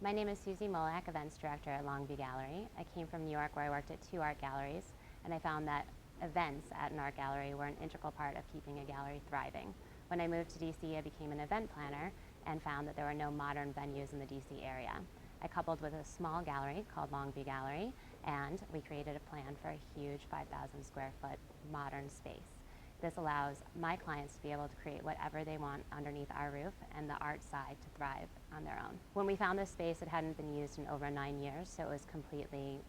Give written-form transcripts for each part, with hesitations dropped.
My name is Suzi Molak, Events Director at Longview Gallery. I came from New York where I worked at two art galleries, and I found that events at an art gallery were an integral part of keeping a gallery thriving. When I moved to DC, I became an event planner and found that there were no modern venues in the DC area. I coupled with a small gallery called Longview Gallery, and we created a plan for a huge 5,000 square foot modern space. This allows my clients to be able to create whatever they want underneath our roof and the art side to thrive on their own. When we found this space, it hadn't been used in over 9 years, so it was completely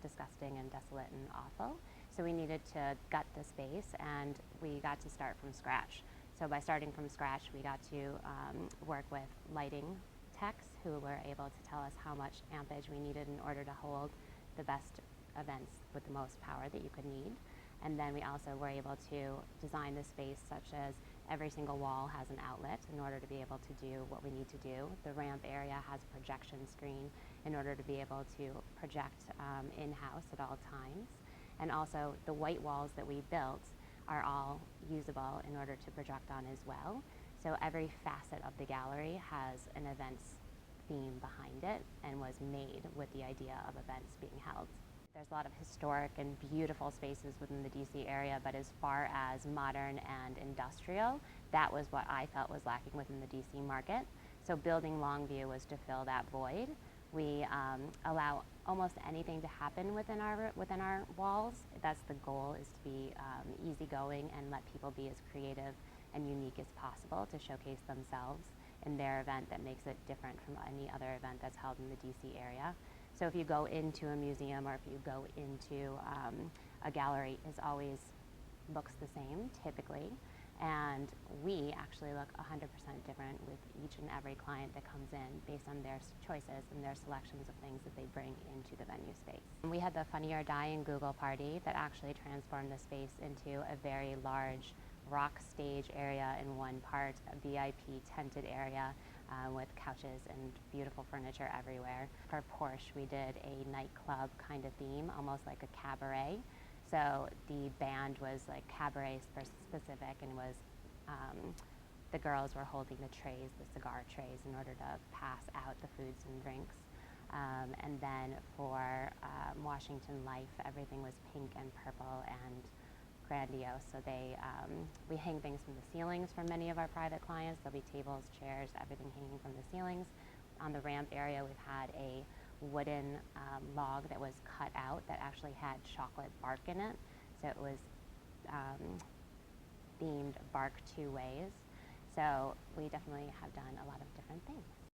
disgusting and desolate and awful. So we needed to gut the space, and we got to start from scratch. So by starting from scratch, we got to work with lighting techs who were able to tell us how much ampage we needed in order to hold the best events with the most power that you could need. And then we also were able to design the space such as every single wall has an outlet in order to be able to do what we need to do. The ramp area has a projection screen in order to be able to project in-house at all times. And also the white walls that we built are all usable in order to project on as well. So every facet of the gallery has an events theme behind it and was made with the idea of events being held. There's a lot of historic and beautiful spaces within the DC area, but as far as modern and industrial, that was what I felt was lacking within the DC market. So building Longview was to fill that void. We allow almost anything to happen within our walls. That's the goal, is to be easygoing and let people be as creative and unique as possible to showcase themselves in their event that makes it different from any other event that's held in the DC area. So if you go into a museum or if you go into a gallery, it always looks the same, typically. And we actually look 100% different with each and every client that comes in based on their choices and their selections of things that they bring into the venue space. We had the Funny or Die in Google party that actually transformed the space into a very large rock stage area in one part, a VIP tented area with couches and beautiful furniture everywhere. For Porsche, we did a nightclub kind of theme, almost like a cabaret. So the band was like cabaret specific, and was the girls were holding the trays, the cigar trays, in order to pass out the foods and drinks. And then for Washington Life, everything was pink and purple and grandiose. So we hang things from the ceilings for many of our private clients. There'll be tables, chairs, everything hanging from the ceilings. On the ramp area, we've had a wooden log that was cut out that actually had chocolate bark in it. So it was themed bark two ways. So we definitely have done a lot of different things.